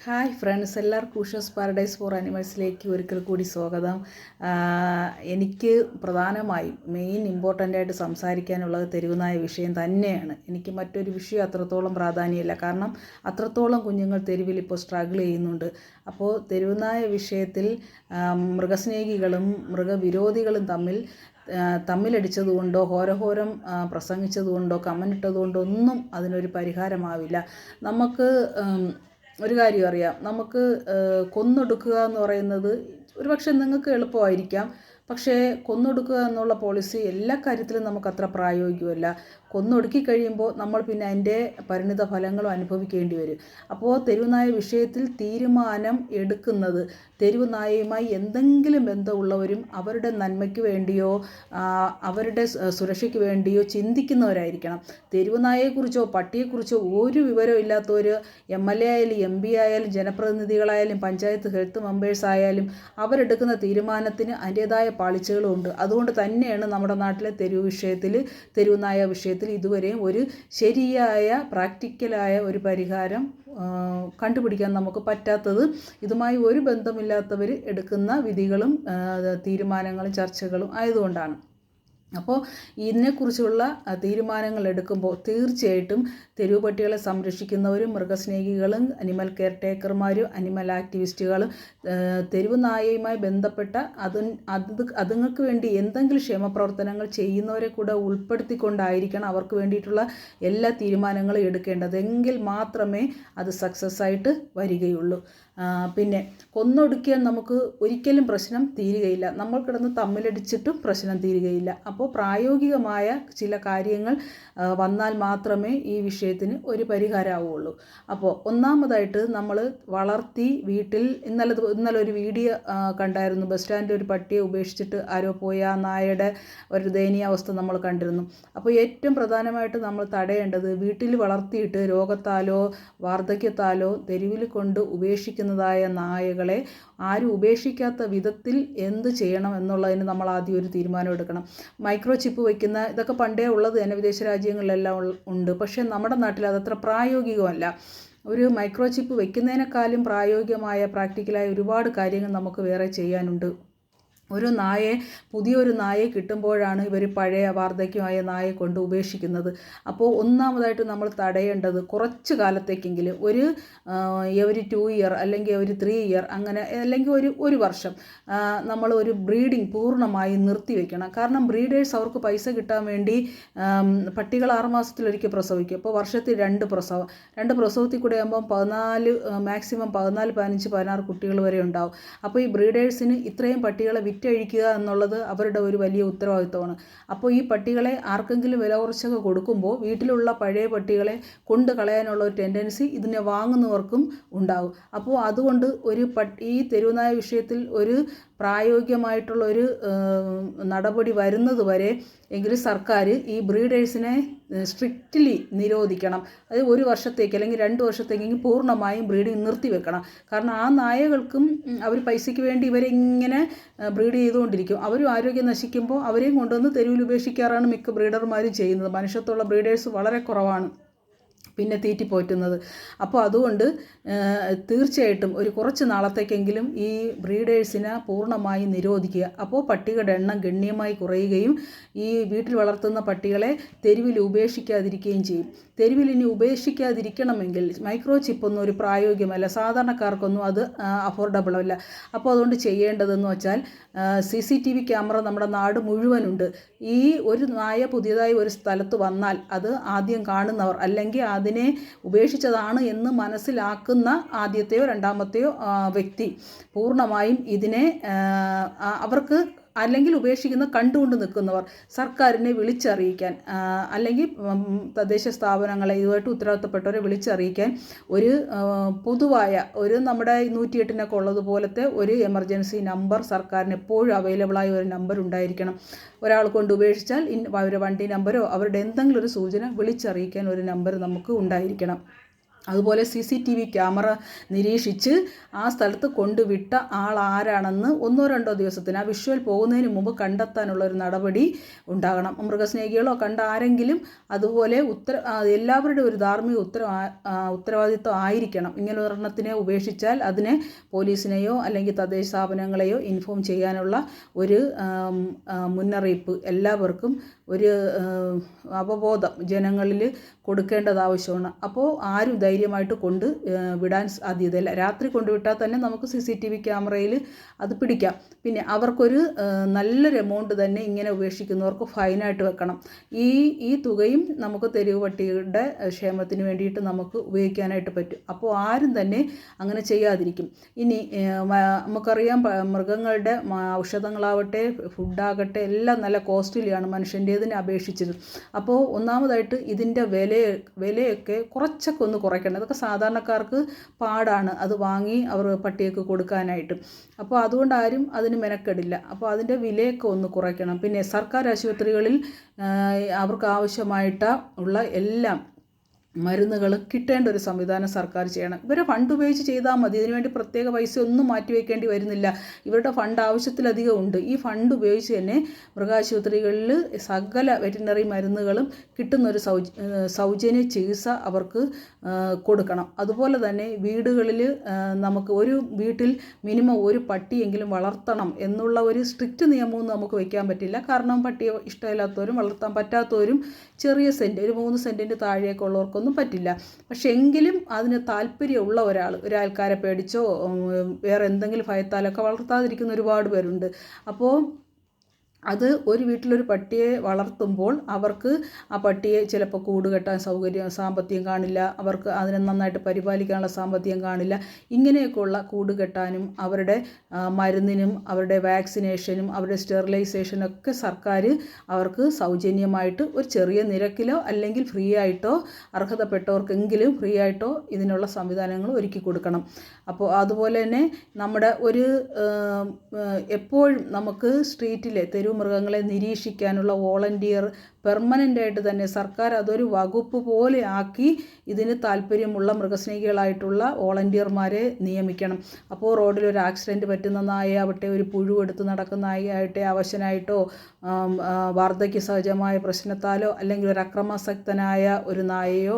Hi friends, എല്ലാവർക്കും ഉഷസ് paradise four അനിമൽസിലേക്ക് ഒരിക്കൽ കൂടി സ്വാഗതം. എനിക്ക് പ്രധാനമായും ഇമ്പോർട്ടൻ്റായിട്ട് സംസാരിക്കാനുള്ളത് തെരുവുനായ വിഷയം തന്നെയാണ്. എനിക്ക് മറ്റൊരു വിഷയം അത്രത്തോളം പ്രാധാന്യമില്ല, കാരണം അത്രത്തോളം കുഞ്ഞുങ്ങൾ തെരുവിൽ ഇപ്പോൾ സ്ട്രഗിൾ ചെയ്യുന്നുണ്ട്. അപ്പോൾ തെരുവുനായ വിഷയത്തിൽ മൃഗസ്നേഹികളും മൃഗവിരോധികളും തമ്മിലടിച്ചതുകൊണ്ടോ ഹോരഹോരം പ്രസംഗിച്ചതുകൊണ്ടോ കമൻറ്റിട്ടതുകൊണ്ടോ ഒന്നും അതിനൊരു പരിഹാരമാവില്ല. നമുക്ക് ഒരു കാര്യം അറിയാം, നമുക്ക് കൊന്നൊടുക്കുക എന്ന് പറയുന്നത് ഒരുപക്ഷെ നിങ്ങൾക്ക് എളുപ്പമായിരിക്കാം. പക്ഷേ കൊന്നൊടുക്കുക എന്നുള്ള പോളിസി എല്ലാ കാര്യത്തിലും നമുക്കത്ര പ്രായോഗികമല്ല. കൊന്നൊടുക്കി കഴിയുമ്പോൾ നമ്മൾ പിന്നെ അതിൻ്റെ പരിണിത ഫലങ്ങളും അനുഭവിക്കേണ്ടി വരും. അപ്പോൾ തെരുവുനായ വിഷയത്തിൽ തീരുമാനം എടുക്കുന്നത് തെരുവുനായയുമായി എന്തെങ്കിലും ബന്ധമുള്ളവരും അവരുടെ നന്മയ്ക്ക് വേണ്ടിയോ അവരുടെ സുരക്ഷയ്ക്ക് വേണ്ടിയോ ചിന്തിക്കുന്നവരായിരിക്കണം. തെരുവുനായയെക്കുറിച്ചോ പട്ടിയെക്കുറിച്ചോ ഒരു വിവരവും ഇല്ലാത്തവർ MLA ആയാലും MP ആയാലും ജനപ്രതിനിധികളായാലും പഞ്ചായത്ത് ഹെൽത്ത് മെമ്പേഴ്സ് ആയാലും അവരെടുക്കുന്ന തീരുമാനത്തിന് അതിൻ്റേതായ പാളിച്ചകളും ഉണ്ട്. അതുകൊണ്ട് തന്നെയാണ് നമ്മുടെ നാട്ടിലെ തെരുവുനായ വിഷയത്തിൽ ഇതുവരെയും ഒരു ശരിയായ പ്രാക്ടിക്കലായ ഒരു പരിഹാരം കണ്ടുപിടിക്കാൻ നമുക്ക് പറ്റാത്തത്. ഇതുമായി ഒരു ബന്ധമില്ലാത്തവർ എടുക്കുന്ന വിധികളും തീരുമാനങ്ങളും ചർച്ചകളും ആയതുകൊണ്ടാണ്. അപ്പോൾ ഇതിനെക്കുറിച്ചുള്ള തീരുമാനങ്ങൾ എടുക്കുമ്പോൾ തീർച്ചയായിട്ടും തെരുവ് പട്ടികളെ സംരക്ഷിക്കുന്നവരും മൃഗസ്നേഹികളും അനിമൽ കെയർ ടേക്കർമാരും അനിമൽ ആക്ടിവിസ്റ്റുകളും തെരുവ് നായയുമായി ബന്ധപ്പെട്ട അതുങ്ങൾക്ക് വേണ്ടി എന്തെങ്കിലും ക്ഷേമപ്രവർത്തനങ്ങൾ ചെയ്യുന്നവരെ കൂടെ ഉൾപ്പെടുത്തിക്കൊണ്ടായിരിക്കണം അവർക്ക് വേണ്ടിയിട്ടുള്ള എല്ലാ തീരുമാനങ്ങളും എടുക്കേണ്ടത്. എങ്കിൽ മാത്രമേ അത് സക്സസ് ആയിട്ട് വരികയുള്ളൂ. പിന്നെ കൊന്നൊടുക്കിയാൽ നമുക്ക് ഒരിക്കലും പ്രശ്നം തീരുകയില്ല. നമ്മൾ കിടന്ന് തമ്മിലടിച്ചിട്ടും പ്രശ്നം തീരുകയില്ല. അപ്പോൾ പ്രായോഗികമായ ചില കാര്യങ്ങൾ വന്നാൽ മാത്രമേ ഈ വിഷയത്തിന് ഒരു പരിഹാരമാവുകയുള്ളൂ. അപ്പോൾ ഒന്നാമതായിട്ട് നമ്മൾ വളർത്തി വീട്ടിൽ ഇന്നലെ ഒരു വീഡിയോ കണ്ടായിരുന്നു. ബസ് സ്റ്റാൻഡിൽ ഒരു പട്ടിയെ ഉപേക്ഷിച്ചിട്ട് ആരോ പോയ ആ നായയുടെ ഒരു ദയനീയാവസ്ഥ നമ്മൾ കണ്ടിരുന്നു. അപ്പോൾ ഏറ്റവും പ്രധാനമായിട്ട് നമ്മൾ തടയേണ്ടത് വീട്ടിൽ വളർത്തിയിട്ട് രോഗത്താലോ വാർദ്ധക്യത്താലോ തെരുവിൽ കൊണ്ട് ഉപേക്ഷിക്കുന്നതായ നായകളെ ആരും ഉപേക്ഷിക്കാത്ത വിധത്തിൽ എന്ത് ചെയ്യണം എന്നുള്ളതിന് നമ്മൾ ആദ്യം ഒരു തീരുമാനം എടുക്കണം. മൈക്രോ ചിപ്പ് വയ്ക്കുന്ന ഇതൊക്കെ പണ്ടേ ഉള്ളത് തന്നെ വിദേശ രാജ്യങ്ങളിലെല്ലാം ഉണ്ട്. പക്ഷേ നമ്മുടെ നാട്ടിൽ അതത്ര പ്രായോഗികമല്ല. ഒരു മൈക്രോ ചിപ്പ് വയ്ക്കുന്നതിനേക്കാളും പ്രായോഗികമായ പ്രാക്ടിക്കലായ ഒരുപാട് കാര്യങ്ങൾ നമുക്ക് വേറെ ചെയ്യാനുണ്ട്. പുതിയൊരു നായയെ കിട്ടുമ്പോഴാണ് ഇവർ പഴയ വാർദ്ധക്യമായ നായയെ കൊണ്ട് ഉപേക്ഷിക്കുന്നത്. അപ്പോൾ ഒന്നാമതായിട്ട് നമ്മൾ തടയേണ്ടത് കുറച്ച് കാലത്തേക്കെങ്കിലും ഒരു 2 ഇയർ അല്ലെങ്കിൽ ഒരു 3 ഇയർ അങ്ങനെ അല്ലെങ്കിൽ ഒരു വർഷം നമ്മൾ ഒരു ബ്രീഡിങ് പൂർണ്ണമായി നിർത്തിവെക്കണം. കാരണം ബ്രീഡേഴ്സ് അവർക്ക് പൈസ കിട്ടാൻ വേണ്ടി പട്ടികൾ 6 മാസത്തിലൊരിക്കൽ പ്രസവിക്കും. അപ്പോൾ വർഷത്തിൽ 2 പ്രസവത്തിൽ കൂടെ ആകുമ്പം 14 മാക്സിമം 14, 15, 16 കുട്ടികൾ വരെ ഉണ്ടാവും. അപ്പോൾ ഈ ബ്രീഡേഴ്സിന് ഇത്രയും പട്ടികളെ വിറ്റഴിക്കുക എന്നുള്ളത് അവരുടെ ഒരു വലിയ ഉത്തരവാദിത്വമാണ്. അപ്പോൾ ഈ പട്ടികളെ ആർക്കെങ്കിലും വില കുറച്ചൊക്കെ കൊടുക്കുമ്പോൾ വീട്ടിലുള്ള പഴയ പട്ടികളെ കൊണ്ട് കളയാനുള്ള ഒരു ടെൻഡൻസി ഇതിനെ വാങ്ങുന്നവർക്കും ഉണ്ടാകും. അപ്പോൾ അതുകൊണ്ട് ഈ തെരുവുനായ വിഷയത്തിൽ ഒരു പ്രായോഗികമായിട്ടുള്ള ഒരു നടപടി വരുന്നത് വരെ എങ്കിലും സർക്കാർ ഈ ബ്രീഡേഴ്സിനെ സ്ട്രിക്റ്റ്ലി നിരോധിക്കണം. അത് 1 വർഷത്തേക്ക് അല്ലെങ്കിൽ 2 വർഷത്തേക്കെങ്കിൽ പൂർണ്ണമായും ബ്രീഡിങ് നിർത്തിവെക്കണം. കാരണം ആ നായകൾക്കും അവർ പൈസയ്ക്ക് വേണ്ടി ഇവരിങ്ങനെ ബ്രീഡ് ചെയ്തുകൊണ്ടിരിക്കും. അവരും ആരോഗ്യം നശിക്കുമ്പോൾ അവരെയും കൊണ്ടുവന്ന് തെരുവിൽ ഉപേക്ഷിക്കാറാണ് മിക്ക ബ്രീഡർമാരും ചെയ്യുന്നത്. മനുഷ്യത്വമുള്ള ബ്രീഡേഴ്സ് വളരെ കുറവാണ് പിന്നെ തീറ്റിപ്പോറ്റുന്നത്. അപ്പോൾ അതുകൊണ്ട് തീർച്ചയായിട്ടും ഒരു കുറച്ച് നാളത്തേക്കെങ്കിലും ഈ ബ്രീഡേഴ്സിനെ പൂർണ്ണമായി നിരോധിക്കുക. അപ്പോൾ പട്ടികളുടെ എണ്ണം ഗണ്യമായി കുറയുകയും ഈ വീട്ടിൽ വളർത്തുന്ന പട്ടികളെ തെരുവിൽ ഉപേക്ഷിക്കാതിരിക്കുകയും ചെയ്യും. തെരുവിൽ ഇനി ഉപേക്ഷിക്കാതിരിക്കണമെങ്കിൽ മൈക്രോ ചിപ്പൊന്നും ഒരു പ്രായോഗികമല്ല, സാധാരണക്കാർക്കൊന്നും അത് അഫോർഡബിൾ അല്ല. അപ്പോൾ അതുകൊണ്ട് ചെയ്യേണ്ടതെന്ന് വെച്ചാൽ CCTV ക്യാമറ നമ്മുടെ നാട് മുഴുവനുണ്ട്. ഈ ഒരു നായ പുതിയതായി ഒരു സ്ഥലത്ത് വന്നാൽ അത് ആദ്യം കാണുന്നവർ അല്ലെങ്കിൽ അതിനെ ഉപേക്ഷിച്ചതാണ് എന്ന് മനസ്സിലാക്കുന്ന ആദ്യത്തെയോ രണ്ടാമത്തെയോ വ്യക്തി പൂർണ്ണമായും ഇതിനെ അവർക്ക് അല്ലെങ്കിൽ ഉപേക്ഷിക്കുന്ന കണ്ടുകൊണ്ട് നിൽക്കുന്നവർ സർക്കാരിനെ വിളിച്ചറിയിക്കാൻ അല്ലെങ്കിൽ തദ്ദേശ സ്ഥാപനങ്ങളെ ഇതുമായിട്ട് ഉത്തരവാദിത്തപ്പെട്ടവരെ വിളിച്ചറിയിക്കാൻ ഒരു പൊതുവായ നമ്മുടെ 108 ഉള്ളതുപോലത്തെ ഒരു എമർജൻസി നമ്പർ സർക്കാരിന് എപ്പോഴും അവൈലബിളായ ഒരു നമ്പർ ഉണ്ടായിരിക്കണം. ഒരാൾ കൊണ്ട് ഉപേക്ഷിച്ചാൽ അവരുടെ വണ്ടി നമ്പരോ അവരുടെ എന്തെങ്കിലും ഒരു സൂചന വിളിച്ചറിയിക്കാൻ ഒരു നമ്പർ നമുക്ക് ഉണ്ടായിരിക്കണം. അതുപോലെ CCTV ക്യാമറ നിരീക്ഷിച്ച് ആ സ്ഥലത്ത് കൊണ്ടുവിട്ട ആൾ ആരാണെന്ന് 1-2 ദിവസത്തിന് ആ വിഷ്വൽ പോകുന്നതിന് മുമ്പ് കണ്ടെത്താനുള്ള ഒരു നടപടി ഉണ്ടാകണം. മൃഗസ്നേഹികളോ കണ്ട ആരെങ്കിലും അതുപോലെ എല്ലാവരുടെയും ഒരു ധാർമ്മിക ഉത്തരവാദിത്വം ആയിരിക്കണം. ഇങ്ങനെ ഒരെണ്ണത്തിനെ ഉപേക്ഷിച്ചാൽ അതിനെ പോലീസിനെയോ അല്ലെങ്കിൽ തദ്ദേശ സ്ഥാപനങ്ങളെയോ ഇൻഫോം ചെയ്യാനുള്ള ഒരു മുന്നറിയിപ്പ് എല്ലാവർക്കും ഒരു അവബോധം ജനങ്ങളിൽ കൊടുക്കേണ്ടത് ആവശ്യമാണ്. അപ്പോൾ ആരും ധൈര്യമായിട്ട് വിടാൻ സാധ്യതയില്ല. രാത്രി കൊണ്ടുവിട്ടാൽ തന്നെ നമുക്ക് CCTV ക്യാമറയിൽ അത് പിടിക്കാം. പിന്നെ അവർക്കൊരു നല്ലൊരു എമൗണ്ട് തന്നെ ഇങ്ങനെ ഉപേക്ഷിക്കുന്നവർക്ക് ഫൈനായിട്ട് വെക്കണം. ഈ തുകയും നമുക്ക് തെരുവ് പട്ടികളുടെ ക്ഷേമത്തിന് വേണ്ടിയിട്ട് നമുക്ക് ഉപയോഗിക്കാനായിട്ട് പറ്റും. അപ്പോൾ ആരും തന്നെ അങ്ങനെ ചെയ്യാതിരിക്കും. ഇനി നമുക്കറിയാം മൃഗങ്ങളുടെ ഔഷധങ്ങളാവട്ടെ ഫുഡാകട്ടെ എല്ലാം നല്ല കോസ്റ്റ്ലിയാണ് മനുഷ്യൻ്റേതിനെ അപേക്ഷിച്ചത്. അപ്പോൾ ഒന്നാമതായിട്ട് ഇതിൻ്റെ വിലയൊക്കെ കുറച്ചൊക്കെ ഒന്ന് കുറയ്ക്കണം. ഇതൊക്കെ സാധാരണക്കാർക്ക് പാടാണ് അത് വാങ്ങി അവർ പട്ടിയൊക്കെ കൊടുക്കാനായിട്ട്. അപ്പോൾ അതുകൊണ്ട് ആരും അതിന് മെനക്കെടില്ല. അപ്പോൾ അതിൻ്റെ വിലയൊക്കെ ഒന്ന് കുറയ്ക്കണം. പിന്നെ സർക്കാർ ആശുപത്രികളിൽ അവർക്ക് ആവശ്യമായിട്ടുള്ള എല്ലാം മരുന്നുകൾ കിട്ടേണ്ട ഒരു സംവിധാനം സർക്കാർ ചെയ്യണം. ഇവരെ ഫണ്ട് ഉപയോഗിച്ച് ചെയ്താൽ മതി. ഇതിനുവേണ്ടി പ്രത്യേക പൈസ ഒന്നും മാറ്റിവെക്കേണ്ടി വരുന്നില്ല. ഇവരുടെ ഫണ്ട് ആവശ്യത്തിലധികം ഉണ്ട്. ഈ ഫണ്ട് ഉപയോഗിച്ച് തന്നെ മൃഗാശുപത്രികളിൽ സകല വെറ്റിനറി മരുന്നുകളും കിട്ടുന്നൊരു സൗജന്യ ചികിത്സ അവർക്ക് കൊടുക്കണം. അതുപോലെ തന്നെ വീടുകളിൽ നമുക്ക് ഒരു വീട്ടിൽ മിനിമം ഒരു പട്ടിയെങ്കിലും വളർത്തണം എന്നുള്ള ഒരു സ്ട്രിക്റ്റ് നിയമമൊന്നും നമുക്ക് വയ്ക്കാൻ പറ്റില്ല. കാരണം പട്ടിയെ ഇഷ്ടമില്ലാത്തവരും വളർത്താൻ പറ്റാത്തവരും ചെറിയ സെൻറ്റ് ഒരു 3 സെൻറ്റിൻ്റെ താഴെയൊക്കെ ഉള്ളവർക്കൊന്നും പറ്റില്ല. പക്ഷെ എങ്കിലും അതിന് താല്പര്യമുള്ള ഒരാൾക്കാരെ പേടിച്ചോ വേറെ എന്തെങ്കിലും ഭയത്താലൊക്കെ വളർത്താതിരിക്കുന്ന ഒരുപാട് പേരുണ്ട്. അപ്പോൾ അത് ഒരു വീട്ടിലൊരു പട്ടിയെ വളർത്തുമ്പോൾ അവർക്ക് ആ പട്ടിയെ ചിലപ്പോൾ കൂട് കെട്ടാൻ സാമ്പത്തികം കാണില്ല. അവർക്ക് അതിനെ നന്നായിട്ട് പരിപാലിക്കാനുള്ള സാമ്പത്തികം കാണില്ല. ഇങ്ങനെയൊക്കെയുള്ള കൂട് കെട്ടാനും അവരുടെ മരുന്നിനും അവരുടെ വാക്സിനേഷനും അവരുടെ സ്റ്റെറിലൈസേഷനൊക്കെ സർക്കാർ അവർക്ക് സൗജന്യമായിട്ട് ഒരു ചെറിയ നിരക്കിലോ അല്ലെങ്കിൽ ഫ്രീ ആയിട്ടോ അർഹതപ്പെട്ടവർക്കെങ്കിലും ഫ്രീ ആയിട്ടോ ഇതിനുള്ള സംവിധാനങ്ങൾ ഒരുക്കി കൊടുക്കണം. അപ്പോൾ അതുപോലെ തന്നെ നമ്മുടെ എപ്പോഴും നമുക്ക് സ്ട്രീറ്റിലെ മൃഗങ്ങളെ നിരീക്ഷിക്കാനുള്ള വോളണ്ടിയർ പെർമനൻ്റായിട്ട് തന്നെ സർക്കാർ അതൊരു വകുപ്പ് പോലെ ആക്കി ഇതിന് താല്പര്യമുള്ള മൃഗസ്നേഹികളായിട്ടുള്ള വോളണ്ടിയർമാരെ നിയമിക്കണം. അപ്പോൾ റോഡിലൊരു ആക്സിഡൻറ്റ് പറ്റുന്ന നായയാവട്ടെ ഒരു പുഴുവെടുത്ത് നടക്കുന്ന നായയാവട്ടെ അവശനായിട്ടോ വാർദ്ധക്യ സഹജമായ പ്രശ്നത്താലോ അല്ലെങ്കിൽ ഒരു അക്രമാസക്തനായ ഒരു നായയോ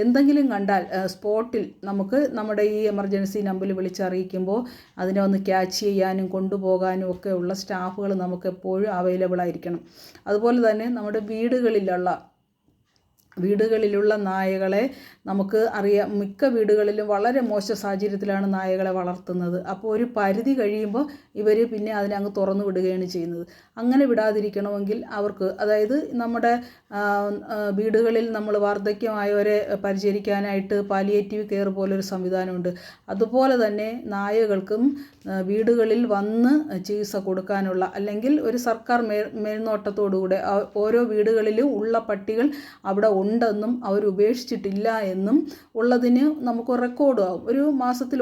എന്തെങ്കിലും കണ്ടാൽ സ്പോട്ടിൽ നമുക്ക് നമ്മുടെ ഈ എമർജൻസി നമ്പറിൽ വിളിച്ചറിയിക്കുമ്പോൾ അതിനെ ഒന്ന് ക്യാച്ച് ചെയ്യാനും കൊണ്ടുപോകാനും ഒക്കെ ഉള്ള സ്റ്റാഫുകൾ നമുക്ക് എപ്പോഴും അവൈലബിൾ ആയിരിക്കണം. അതുപോലെ തന്നെ നമ്മുടെ വീടുകളിലുള്ള നായകളെ നമുക്ക് അറിയാം. മിക്ക വീടുകളിലും വളരെ മോശം സാഹചര്യത്തിലാണ് നായകളെ വളർത്തുന്നത്. അപ്പോൾ ഒരു പരിധി കഴിയുമ്പോൾ ഇവർ പിന്നെ അതിനെ അങ്ങ് തുറന്നു വിടുകയാണ് ചെയ്യുന്നത്. അങ്ങനെ വിടാതിരിക്കണമെങ്കിൽ അവർക്ക് അതായത് നമ്മുടെ വീടുകളിൽ നമ്മൾ വാർദ്ധക്യമായവരെ പരിചരിക്കാനായിട്ട് പാലിയേറ്റീവ് കെയർ പോലൊരു സംവിധാനമുണ്ട്. അതുപോലെ തന്നെ നായകൾക്കും വീടുകളിൽ വന്ന് ചികിത്സ കൊടുക്കാനുള്ള അല്ലെങ്കിൽ ഒരു സർക്കാർ മേൽനോട്ടത്തോടുകൂടെ ഓരോ വീടുകളിലും ഉള്ള പട്ടികൾ അവിടെ ഉണ്ടെന്നും അവർ ഉപേക്ഷിച്ചിട്ടില്ല എന്നും ഉള്ളതിന് നമുക്ക് റെക്കോർഡ് ആവും. ഒരു മാസത്തിൽ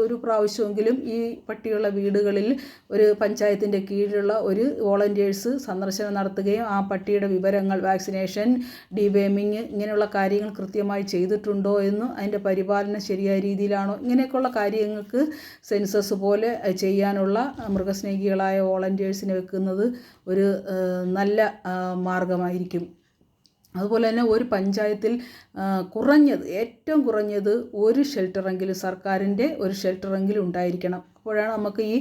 ഒരു പ്രാവശ്യമെങ്കിലും ഈ പട്ടികളുടെ വീടുകളിൽ ഒരു പഞ്ചായത്തിൻ്റെ കീഴിലുള്ള ഒരു വോളണ്ടിയേഴ്സ് സന്ദർശനം നടത്തുകയും ആ പട്ടിയുടെ വിവരങ്ങൾ വാക്സിനേഷൻ ഡിവേമിങ് ഇങ്ങനെയുള്ള കാര്യങ്ങൾ കൃത്യമായി ചെയ്തിട്ടുണ്ടോ എന്നും അതിൻ്റെ പരിപാലനം ശരിയായ രീതിയിലാണോ ഇങ്ങനെയൊക്കെയുള്ള കാര്യങ്ങൾക്ക് സെൻസസ് പോലെ ചെയ്യാനുള്ള മൃഗസ്നേഹികളായ വോളണ്ടിയേഴ്സിനെ വെക്കുന്നത് ഒരു നല്ല മാർഗമായിരിക്കും. അതുപോലെ തന്നെ ഒരു പഞ്ചായത്തിൽ ഏറ്റവും കുറഞ്ഞത് ഒരു ഷെൽട്ടറെങ്കിലും സർക്കാരിൻ്റെ ഒരു ഷെൽട്ടറെങ്കിലും ഉണ്ടായിരിക്കണം. അപ്പോഴാണ് നമുക്ക് ഈ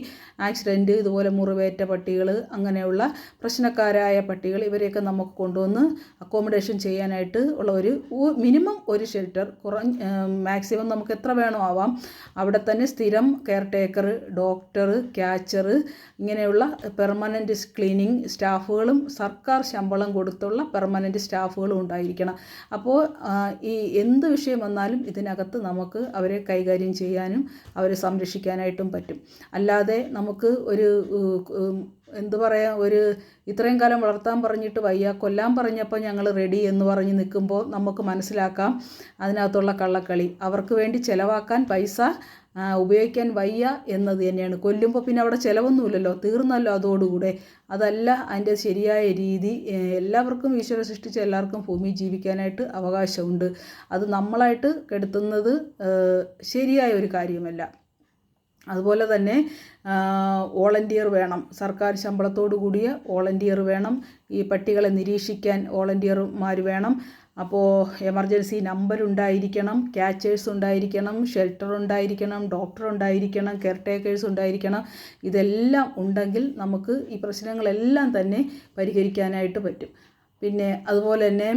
ആക്സിഡൻറ്റ് ഇതുപോലെ മുറിവേറ്റ പട്ടികൾ അങ്ങനെയുള്ള പ്രശ്നക്കാരായ പട്ടികൾ ഇവരെയൊക്കെ നമുക്ക് കൊണ്ടുവന്ന് അക്കോമഡേഷൻ ചെയ്യാനായിട്ട് ഉള്ള മിനിമം ഒരു ഷെൽട്ടർ മാക്സിമം നമുക്ക് എത്ര വേണോ ആവാം. അവിടെ തന്നെ സ്ഥിരം കെയർ ടേക്കർ, ഡോക്ടർ, ക്യാച്ചർ ഇങ്ങനെയുള്ള പെർമനൻറ്റ് ക്ലീനിങ് സ്റ്റാഫുകളും സർക്കാർ ശമ്പളം കൊടുത്തുള്ള പെർമനൻറ്റ് സ്റ്റാഫുകളും ഉണ്ടായിരിക്കണം. അപ്പോൾ ഈ എന്ത് വിഷയം വന്നാലും ഇതിനകത്ത് നമുക്ക് അവരെ കൈകാര്യം ചെയ്യാനും അവരെ സംരക്ഷിക്കാനായിട്ടും പറ്റും. പറ്റും. അല്ലാതെ നമുക്ക് ഒരു എന്തു പറയാം, ഒരു ഇത്രയും കാലം വളർത്താൻ പറഞ്ഞിട്ട് വയ്യ, കൊല്ലാൻ പറഞ്ഞപ്പോൾ ഞങ്ങൾ റെഡി എന്ന് പറഞ്ഞ് നിൽക്കുമ്പോൾ നമുക്ക് മനസ്സിലാക്കാം അതിനകത്തുള്ള കള്ളക്കളി. അവർക്ക് വേണ്ടി ചിലവാക്കാൻ പൈസ ഉപയോഗിക്കാൻ വയ്യ എന്നത് തന്നെയാണ്. കൊല്ലുമ്പോൾ പിന്നെ അവിടെ ചിലവൊന്നുമില്ലല്ലോ, തീർന്നല്ലോ അതോടുകൂടെ. അതല്ല അതിൻ്റെ ശരിയായ രീതി. എല്ലാവർക്കും ഈശ്വര സൃഷ്ടിച്ച എല്ലാവർക്കും ഭൂമി ജീവിക്കാനായിട്ട് അവകാശമുണ്ട്. അത് നമ്മളായിട്ട് കെടുത്തുന്നത് ശരിയായ ഒരു കാര്യമല്ല. അതുപോലെ തന്നെ വോളണ്ടിയർ വേണം, സർക്കാർ ശമ്പളത്തോടു കൂടിയ വോളണ്ടിയർ വേണം. ഈ പട്ടികളെ നിരീക്ഷിക്കാൻ വോളണ്ടിയർമാർ വേണം. അപ്പോൾ എമർജൻസി നമ്പർ ഉണ്ടായിരിക്കണം, ക്യാച്ചേഴ്സ് ഉണ്ടായിരിക്കണം, ഷെൽട്ടർ ഉണ്ടായിരിക്കണം, ഡോക്ടർ ഉണ്ടായിരിക്കണം, കെയർടേക്കേഴ്സ് ഉണ്ടായിരിക്കണം. ഇതെല്ലാം ഉണ്ടെങ്കിൽ നമുക്ക് ഈ പ്രശ്നങ്ങളെല്ലാം തന്നെ പരിഹരിക്കാനായിട്ട് പറ്റും. പിന്നെ അതുപോലെ തന്നെ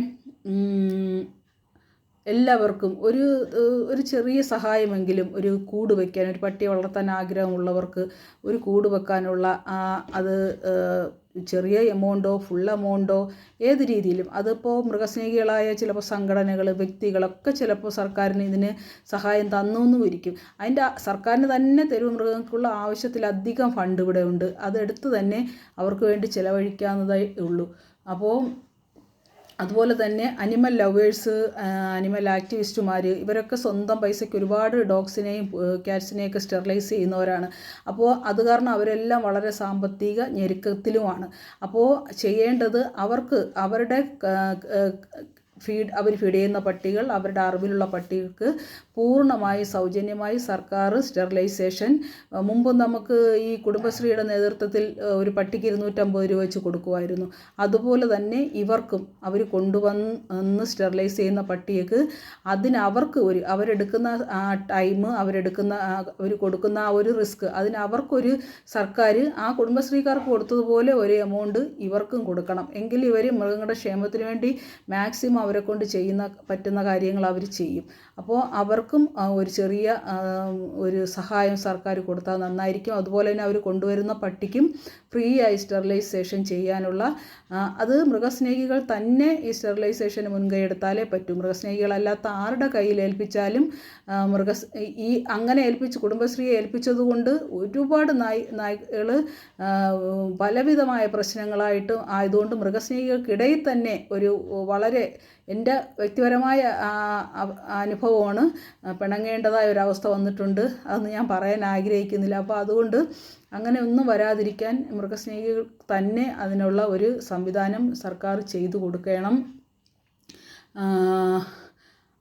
എല്ലാവർക്കും ഒരു ചെറിയ സഹായമെങ്കിലും, ഒരു കൂട് വയ്ക്കാൻ, ഒരു പട്ടിയെ വളർത്താൻ ആഗ്രഹമുള്ളവർക്ക് ഒരു കൂട് വെക്കാനുള്ള അത് ചെറിയ എമൗണ്ടോ ഫുൾ എമൗണ്ടോ ഏത് രീതിയിലും, അതിപ്പോൾ മൃഗസ്നേഹികളായ ചിലപ്പോൾ സംഘടനകൾ, വ്യക്തികളൊക്കെ ചിലപ്പോൾ സർക്കാരിന് ഇതിന് സഹായം തന്നുവെന്നുമിരിക്കും. അതിൻ്റെ സർക്കാരിന് തന്നെ തെരുവ് മൃഗങ്ങൾക്കുള്ള ആവശ്യത്തിലധികം ഫണ്ട് ഇവിടെ ഉണ്ട്. അതെടുത്ത് തന്നെ അവർക്ക് വേണ്ടി ചിലവഴിക്കാവുന്നതേ ഉള്ളൂ. അപ്പോൾ അതുപോലെ തന്നെ അനിമൽ ലവേഴ്സ്, അനിമൽ ആക്ടിവിസ്റ്റുമാർ, ഇവരൊക്കെ സ്വന്തം പൈസയ്ക്ക് ഒരുപാട് ഡോഗ്സിനെയും ക്യാറ്റ്സിനെയൊക്കെ സ്റ്റെറിലൈസ് ചെയ്യുന്നവരാണ്. അപ്പോൾ അത് കാരണം അവരെല്ലാം വളരെ സാമ്പത്തിക ഞെരുക്കത്തിലുമാണ്. അപ്പോൾ ചെയ്യേണ്ടത് അവർക്ക് അവരുടെ അവർ ഫീഡ് ചെയ്യുന്ന പട്ടികൾ, അവരുടെ അറിവിലുള്ള പട്ടികൾക്ക് പൂർണ്ണമായി സൗജന്യമായി സർക്കാർ സ്റ്റെറിലൈസേഷൻ, മുമ്പ് നമുക്ക് ഈ കുടുംബശ്രീയുടെ നേതൃത്വത്തിൽ ഒരു പട്ടിക്ക് 250 രൂപ വെച്ച് കൊടുക്കുമായിരുന്നു. അതുപോലെ തന്നെ ഇവർക്കും അവർ കൊണ്ടുവന്ന് സ്റ്റെറിലൈസ് ചെയ്യുന്ന പട്ടികൾക്ക് അവർക്ക് അവരെടുക്കുന്ന ആ ടൈം, അവർ കൊടുക്കുന്ന ആ ഒരു റിസ്ക്, അവർക്കൊരു സർക്കാർ ആ കുടുംബശ്രീക്കാർക്ക് കൊടുത്തതുപോലെ ഒരു എമൗണ്ട് ഇവർക്കും കൊടുക്കണം. എങ്കിൽ ഇവർ മൃഗങ്ങളുടെ ക്ഷേമത്തിന് വേണ്ടി മാക്സിമം അവരെ കൊണ്ട് പറ്റുന്ന കാര്യങ്ങൾ അവർ ചെയ്യും. അപ്പോൾ അവർക്കും ഒരു ചെറിയ ഒരു സഹായം സർക്കാർ കൊടുത്താൽ നന്നായിരിക്കും. അതുപോലെ തന്നെ അവർ കൊണ്ടുവരുന്ന പട്ടിക്കും ഫ്രീ ആയി സ്റ്റെറിലൈസേഷൻ ചെയ്യാനുള്ള, അത് മൃഗസ്നേഹികൾ തന്നെ ഈ സ്റ്റെറിലൈസേഷന് മുൻകൈ എടുത്താലേ പറ്റൂ. മൃഗസ്നേഹികളല്ലാത്ത ആരുടെ കയ്യിൽ ഏൽപ്പിച്ചാലും അങ്ങനെ കുടുംബശ്രീയെ ഏൽപ്പിച്ചതുകൊണ്ട് ഒരുപാട് നായ്ക്കൾ പലവിധമായ പ്രശ്നങ്ങളായിട്ട് ആയതുകൊണ്ട് മൃഗസ്നേഹികൾക്കിടയിൽ തന്നെ ഒരു വളരെ, എൻ്റെ വ്യക്തിപരമായ അനുഭവമാണ്, പിണങ്ങേണ്ടതായ ഒരവസ്ഥ വന്നിട്ടുണ്ട്. അതൊന്നും ഞാൻ പറയാൻ ആഗ്രഹിക്കുന്നില്ല. അപ്പോൾ അതുകൊണ്ട് അങ്ങനെ ഒന്നും വരാതിരിക്കാൻ മൃഗസ്നേഹികൾ തന്നെ അതിനുള്ള ഒരു സംവിധാനം സർക്കാർ ചെയ്തു കൊടുക്കണം.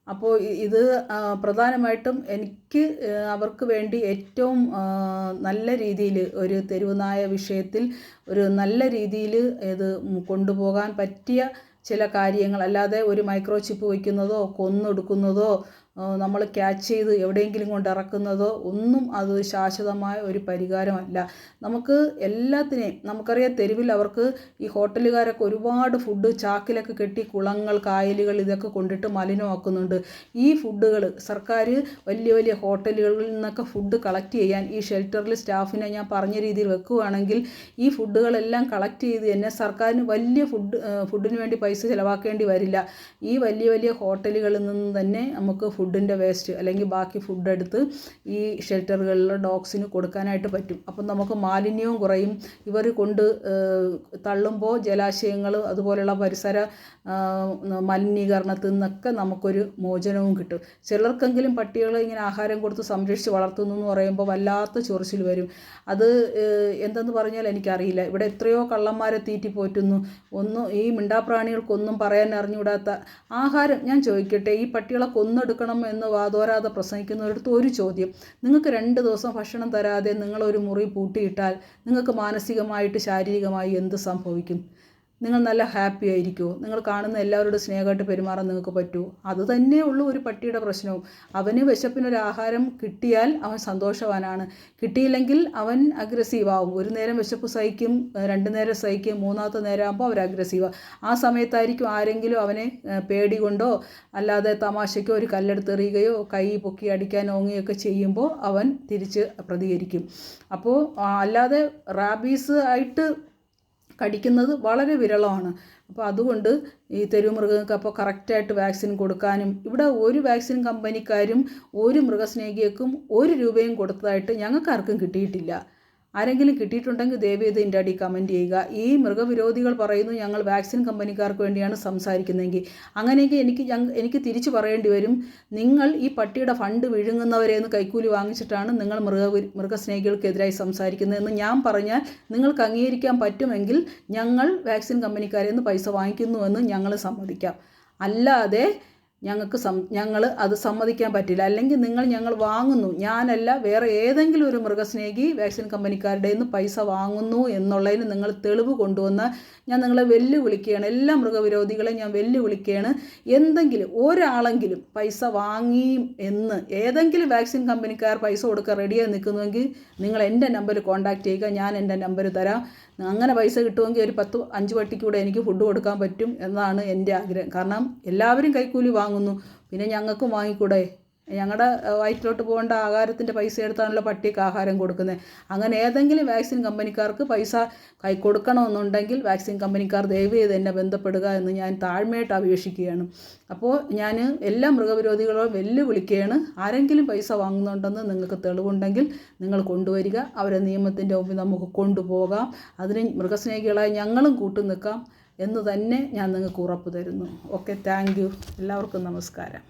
അപ്പോൾ ഇത് പ്രധാനമായിട്ടും എനിക്ക് അവർക്ക് വേണ്ടി ഏറ്റവും നല്ല രീതിയിൽ ഒരു തെരുവുനായ വിഷയത്തിൽ ഒരു നല്ല രീതിയിൽ ഇത് കൊണ്ടുപോകാൻ പറ്റിയ ചില കാര്യങ്ങൾ, അല്ലാതെ ഒരു മൈക്രോ ചിപ്പ് വയ്ക്കുന്നതോ കൊന്നൊടുക്കുന്നതോ നമ്മൾ ക്യാച്ച് ചെയ്ത് എവിടെയെങ്കിലും കൊണ്ട് ഇറക്കുന്നതോ ഒന്നും അത് ശാശ്വതമായ ഒരു പരിഹാരമല്ല. നമുക്ക് എല്ലാത്തിനെയും നമുക്കറിയാം, തെരുവിൽ അവർക്ക് ഈ ഹോട്ടലുകാരൊക്കെ ഒരുപാട് ഫുഡ് ചാക്കിലൊക്കെ കെട്ടി കുളങ്ങൾ, കായലുകൾ ഇതൊക്കെ കൊണ്ടിട്ട് മലിനമാക്കുന്നുണ്ട്. ഈ ഫുഡുകൾ സർക്കാർ വലിയ വലിയ ഹോട്ടലുകളിൽ നിന്നൊക്കെ ഫുഡ് കളക്ട് ചെയ്യാൻ ഈ ഷെൽട്ടറിൽ സ്റ്റാഫിനെ ഞാൻ പറഞ്ഞ രീതിയിൽ വെക്കുകയാണെങ്കിൽ ഈ ഫുഡുകളെല്ലാം കളക്ട് ചെയ്ത് തന്നെ സർക്കാരിന് വലിയ ഫുഡിന് വേണ്ടി പൈസ ചിലവാക്കേണ്ടി വരില്ല. ഈ വലിയ വലിയ ഹോട്ടലുകളിൽ നിന്ന് തന്നെ നമുക്ക് ഫുഡിൻ്റെ വേസ്റ്റ് അല്ലെങ്കിൽ ബാക്കി ഫുഡ് എടുത്ത് ഈ ഷെൽട്ടറുകളിലെ ഡോഗ്സിന് കൊടുക്കാനായിട്ട് പറ്റും. അപ്പം നമുക്ക് മാലിന്യവും കുറയും. ഇവർ കൊണ്ട് തള്ളുമ്പോൾ ജലാശയങ്ങൾ അതുപോലെയുള്ള പരിസര മലിനീകരണത്തിൽ നിന്നൊക്കെ നമുക്കൊരു മോചനവും കിട്ടും. ചിലർക്കെങ്കിലും പട്ടികളെ ഇങ്ങനെ ആഹാരം കൊടുത്ത് സംരക്ഷിച്ച് വളർത്തുന്നു എന്ന് പറയുമ്പോൾ വല്ലാത്ത ചൊറിച്ചിൽ വരും. അത് എന്തെന്ന് പറഞ്ഞാൽ എനിക്കറിയില്ല. ഇവിടെ എത്രയോ കള്ളന്മാരെ തീറ്റിപ്പോറ്റുന്നു. ഈ മിണ്ടാപ്രാണികൾക്കൊന്നും പറയാൻ അറിഞ്ഞുകൂടാത്ത ആഹാരം. ഞാൻ ചോദിക്കട്ടെ, ഈ പട്ടികളെ കൊന്നെടുക്കണം എന്ന് വാതോരാതെ പ്രസംഗിക്കുന്നവരടുത്ത് ഒരു ചോദ്യം: നിങ്ങൾക്ക് 2 ദിവസം ഭക്ഷണം തരാതെ നിങ്ങളൊരു മുറി പൂട്ടിയിട്ടാൽ നിങ്ങൾക്ക് മാനസികമായിട്ട് ശാരീരികമായി എന്ത് സംഭവിക്കും? നിങ്ങൾ നല്ല ഹാപ്പി ആയിരിക്കുമോ? നിങ്ങൾ കാണുന്ന എല്ലാവരോടും സ്നേഹമായിട്ട് പെരുമാറാൻ നിങ്ങൾക്ക് പറ്റുമോ? അതുതന്നെ ഉള്ളൂ ഒരു പട്ടിയുടെ പ്രശ്നവും. അവന് വിശപ്പിനൊരു ആഹാരം കിട്ടിയാൽ അവൻ സന്തോഷവാനാണ്, കിട്ടിയില്ലെങ്കിൽ അവൻ അഗ്രസീവ് ആവും. ഒരു നേരം വിശപ്പ് സഹിക്കും, 2 നേരം സഹിക്കും, 3ാമത്തെ നേരം ആകുമ്പോൾ അവർ അഗ്രസീവാണ്. ആ സമയത്തായിരിക്കും ആരെങ്കിലും അവനെ പേടി കൊണ്ടോ അല്ലാതെ തമാശയ്ക്കോ ഒരു കല്ലെടുത്തെറിയുകയോ കൈ പൊക്കി അടിക്കാൻ ഓങ്ങുകയൊക്കെ ചെയ്യുമ്പോൾ അവൻ തിരിച്ച് പ്രതികരിക്കും. അപ്പോൾ അല്ലാതെ റാബീസ് ആയിട്ട് കടിക്കുന്നത് വളരെ വിരളമാണ്. അപ്പോൾ അതുകൊണ്ട് ഈ തെരുവ് മൃഗങ്ങൾക്ക് അപ്പോൾ കറക്റ്റായിട്ട് വാക്സിൻ കൊടുക്കാനും, ഇവിടെ ഒരു വാക്സിൻ കമ്പനിക്കാരും ഒരു മൃഗസ്നേഹികൾക്കും 1 രൂപയും കൊടുത്തതായിട്ട് ഞങ്ങൾക്കാർക്കും കിട്ടിയിട്ടില്ല. ആരെങ്കിലും കിട്ടിയിട്ടുണ്ടെങ്കിൽ ദയവേത് ഇതിൻ്റെ അടി കമൻറ്റ് ചെയ്യുക. ഈ മൃഗവിരോധികൾ പറയുന്നു ഞങ്ങൾ വാക്സിൻ കമ്പനിക്കാർക്ക് വേണ്ടിയാണ് സംസാരിക്കുന്നതെങ്കിൽ, അങ്ങനെയെങ്കിൽ എനിക്ക് തിരിച്ചു പറയേണ്ടി വരും, നിങ്ങൾ ഈ പട്ടിയുടെ ഫണ്ട് വിഴുങ്ങുന്നവരെന്ന് കൈക്കൂലി വാങ്ങിച്ചിട്ടാണ് നിങ്ങൾ മൃഗസ്നേഹികൾക്കെതിരായി സംസാരിക്കുന്നതെന്ന് ഞാൻ പറഞ്ഞാൽ നിങ്ങൾക്ക് അംഗീകരിക്കാൻ പറ്റുമെങ്കിൽ ഞങ്ങൾ വാക്സിൻ കമ്പനിക്കാരിൽ നിന്ന് പൈസ വാങ്ങിക്കുന്നുവെന്ന് ഞങ്ങൾ സമ്മതിക്കാം. അല്ലാതെ ഞങ്ങൾ അത് സമ്മതിക്കാൻ പറ്റില്ല. അല്ലെങ്കിൽ ഞങ്ങൾ വാങ്ങുന്നു, ഞാനല്ല വേറെ ഏതെങ്കിലും ഒരു മൃഗസ്നേഹി വാക്സിൻ കമ്പനിക്കാരുടെ നിന്ന് പൈസ വാങ്ങുന്നു എന്നുള്ളതിന് നിങ്ങൾ തെളിവ് കൊണ്ടുവന്ന് ഞാൻ നിങ്ങളെ വെല്ലുവിളിക്കുകയാണ്. എല്ലാ മൃഗവിരോധികളെ ഞാൻ വെല്ലുവിളിക്കുകയാണ്. എന്തെങ്കിലും ഒരാളെങ്കിലും പൈസ വാങ്ങി എന്ന് ഏതെങ്കിലും വാക്സിൻ കമ്പനിക്കാർ പൈസ കൊടുക്കാൻ റെഡിയായി നിൽക്കുന്നുവെങ്കിൽ നിങ്ങൾ എൻ്റെ നമ്പറിൽ കോൺടാക്റ്റ് ചെയ്യുക, ഞാൻ എൻ്റെ നമ്പർ തരാം. അങ്ങനെ പൈസ കിട്ടുമെങ്കിൽ ഒരു 10-5 പട്ടിക്ക് കൂടെ എനിക്ക് ഫുഡ് കൊടുക്കാൻ പറ്റും എന്നാണ് എൻ്റെ ആഗ്രഹം. കാരണം എല്ലാവരും കൈക്കൂലി വാങ്ങുന്നു, പിന്നെ ഞങ്ങൾക്കും വാങ്ങിക്കൂടെ? ഞങ്ങളുടെ വയറ്റിലോട്ട് പോകേണ്ട ആഹാരത്തിൻ്റെ പൈസ എടുത്താണല്ലോ പട്ടിക്ക് ആഹാരം കൊടുക്കുന്നത്. അങ്ങനെ ഏതെങ്കിലും വാക്സിൻ കമ്പനിക്കാർക്ക് പൈസ കൊടുക്കണമെന്നുണ്ടെങ്കിൽ വാക്സിൻ കമ്പനിക്കാർ ദയവ് ചെയ്ത് എന്നെ ബന്ധപ്പെടുക എന്ന് ഞാൻ താഴ്മയായിട്ട് അപേക്ഷിക്കുകയാണ്. അപ്പോൾ ഞാൻ എല്ലാ മൃഗവിരോധികളോടും വെല്ലുവിളിക്കുകയാണ്, ആരെങ്കിലും പൈസ വാങ്ങുന്നുണ്ടെന്ന് നിങ്ങൾക്ക് തെളിവുണ്ടെങ്കിൽ നിങ്ങൾ കൊണ്ടുവരിക, അവരെ നിയമത്തിൻ്റെ മുമ്പിൽ നമുക്ക് കൊണ്ടുപോകാം. അതിന് മൃഗസ്നേഹികളായി ഞങ്ങളും കൂട്ടു നിൽക്കാം എന്ന് തന്നെ ഞാൻ നിങ്ങൾക്ക് ഉറപ്പ് തരുന്നു. Okay, thank you. എല്ലാവർക്കും നമസ്കാരം.